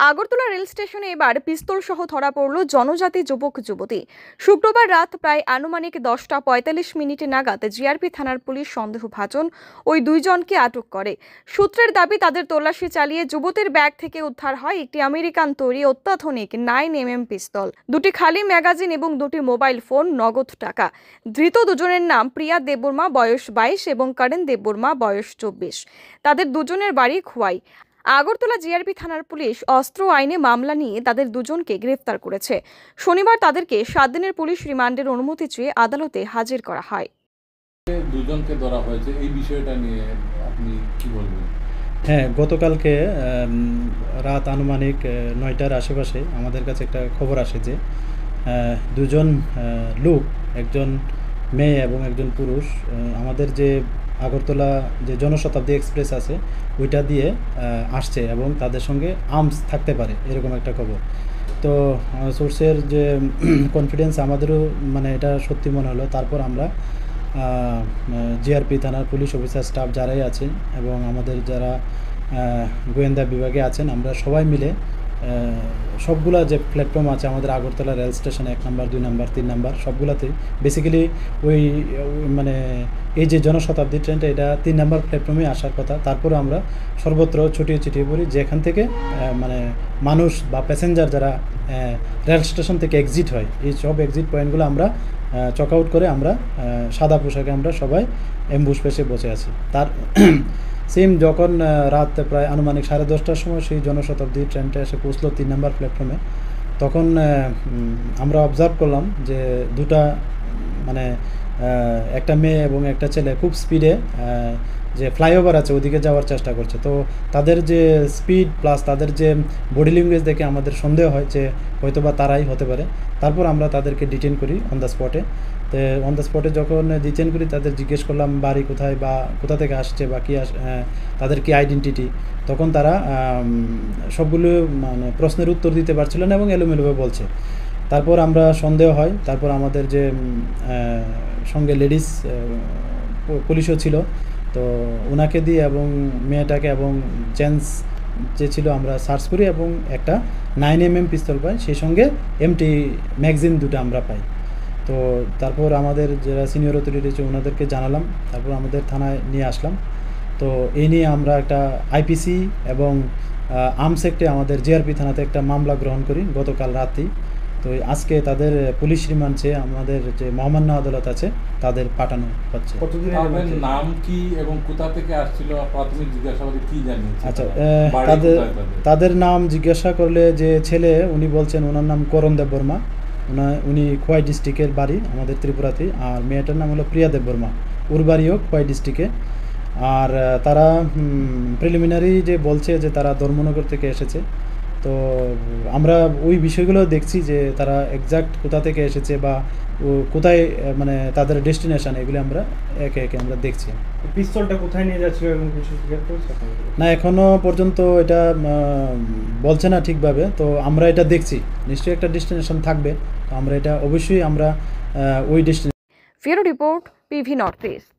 Agartala rail স্টেশনে এবার পিস্তল সহ ধরা পড়ল জনজাতি যুবক যুবতী। শুক্রবার রাত প্রায় আনুমানিক 10:45 নাগাদ জিআরপি থানার পুলিশ সন্দেহভাজন ওই দুইজনকে আটক করে। সূত্রের দাবি, তাদের তল্লাশি চালিয়ে যুবতীর ব্যাগ থেকে উদ্ধার হয় একটি আমেরিকান তৈরি অত্যাধুনিক 9mm পিস্তল, দুটি খালি ম্যাগাজিন এবং দুটি মোবাইল ফোন, নগদ টাকা। ধৃত দুজনের নাম প্রিয়া দেববর্মা বয়স 22 এবং করেন দেববর্মা বয়স 24। তাদের দুজনের বাড়ি খোয়াই। আগরতলা জিআরপি থানার পুলিশ অস্ত্র আইনে মামলা নিয়ে তাদের দুজনকে গ্রেফতার করেছে। শনিবার তাদেরকে 7 দিনের পুলিশ রিমান্ডের অনুমতি চেয়ে আদালতে হাজির করা হয়। দুজনকে ধরা হয়েছে, এই বিষয়টা নিয়ে আপনি কি বলবেন? হ্যাঁ, গতকালকে রাত আনুমানিক 9টার আশেপাশে আমাদের কাছে একটা খবর আসে যে দুজন লোক, একজন মেয়ে এবং একজন পুরুষ, আমাদের যে আগরতলা যে জনশতাব্দী এক্সপ্রেস আছে ওইটা দিয়ে আসছে এবং তাদের সঙ্গে আর্মস থাকতে পারে, এরকম একটা খবর। তো সোর্সের যে কনফিডেন্স আমাদেরও মানে এটা সত্যি মনে হলো। তারপর আমরা জিআরপি থানার পুলিশ অফিসার স্টাফ যারাই আছেন এবং আমাদের যারা গোয়েন্দা বিভাগে আছেন, আমরা সবাই মিলে সবগুলা যে প্ল্যাটফর্ম আছে আমাদের আগরতলা রেল স্টেশনে 1 নম্বর, 2 নম্বর, 3 নম্বর সবগুলাতেই বেসিক্যালি ওই মানে এই যে জনশতাব্দী ট্রেনটা এটা 3 নম্বর প্ল্যাটফর্মে আসার কথা। তারপরে আমরা সর্বত্র ছড়িয়ে পড়ি, যেখান থেকে মানে মানুষ বা প্যাসেঞ্জার যারা রেল স্টেশন থেকে এক্সিট হয়, এই সব এক্সিট পয়েন্টগুলো আমরা চক আউট করে আমরা সাদা পোশাকে আমরা সবাই অ্যাম্বুশ পেশে বসে আছি। তার সেম যখন রাত প্রায় আনুমানিক 10:30টার সময় সেই জনশতাব্দী ট্রেনটা এসে পৌঁছলো 3 নম্বর প্ল্যাটফর্মে, তখন আমরা অবজার্ভ করলাম যে দুটা মানে একটা মেয়ে এবং একটা ছেলে খুব স্পিডে যে ফ্লাইওভার আছে ওদিকে যাওয়ার চেষ্টা করছে। তো তাদের যে স্পিড প্লাস তাদের যে বডি ল্যাঙ্গুয়েজ দেখে আমাদের সন্দেহ হয় যে হয়তোবা তারাই হতে পারে। তারপর আমরা তাদেরকে ডিটেন করি অন দ্য স্পটে। তো অন দ্য স্পটে যখন ডিটেন করি, তাদের জিজ্ঞেস করলাম বাড়ি কোথায় বা কোথা থেকে আসছে বা কী তাদের কি আইডেন্টিটি। তখন তারা সবগুলো মানে প্রশ্নের উত্তর দিতে পারছিল না এবং এলোমেলোভাবে বলছে। তারপর আমরা সন্দেহ হয়, তারপর আমাদের যে সঙ্গে লেডিস পুলিশও ছিল, তো ওনাকে দিয়ে এবং মেয়েটাকে এবং জেন্টস যে ছিল আমরা সার্চ করি এবং একটা 9mm পিস্তল পাই, সেই সঙ্গে এমটি ম্যাগজিন দুটো আমরা পাই। তো তারপর আমাদের যারা সিনিয়র অথরিটি আছে ওনাদেরকে জানালাম, তারপর আমাদের থানায় নিয়ে আসলাম। তো এই নিয়ে আমরা একটা আইপিসি এবং আর্মস অ্যাক্টে আমাদের জিআরপি থানাতে একটা মামলা গ্রহণ করি গতকাল রাতেই। তো আজকে তাদের পুলিশ রিমান্ড চেয়ে আমাদের যে মহামান্য আদালত আছে তাদের পাঠানো হচ্ছে। নাম কি এবং কোথা থেকে আসছিল প্রাথমিক জিজ্ঞাসাবাদে কি জানিয়েছে? আচ্ছা, তাদের নাম জিজ্ঞাসা করলে যে ছেলে উনি বলছেন ওনার নাম করণ দেববর্মা, উনি খোয়াই ডিস্ট্রিক্টের বাড়ি আমাদের ত্রিপুরাতে। আর মেয়েটার নাম হলো প্রিয়া দেববর্মা, ওর বাড়িও খোয়াই ডিস্ট্রিক্টে। আর তারা প্রিলিমিনারি যে বলছে যে তারা ধর্মনগর থেকে এসেছে। তো আমরা ওই বিষয়গুলো দেখছি যে তারা এক্সাক্ট কোথা থেকে এসেছে বা কোথায় মানে তাদের ডেস্টিনেশন, এগুলো আমরা একে একে আমরা দেখছি। পিস্তলটা কোথায় নিয়ে যাচ্ছিল এবং কিছু জিজ্ঞাসা করেছে না, এখনও পর্যন্ত এটা বলছে না ঠিকভাবে। তো আমরা এটা দেখছি, নিশ্চয়ই একটা ডেস্টিনেশন থাকবে। তো আমরা এটা অবশ্যই আমরা ওই ডেস্টিনেশন। ফিরো রিপোর্ট, পিভি নর্থ ইস্ট।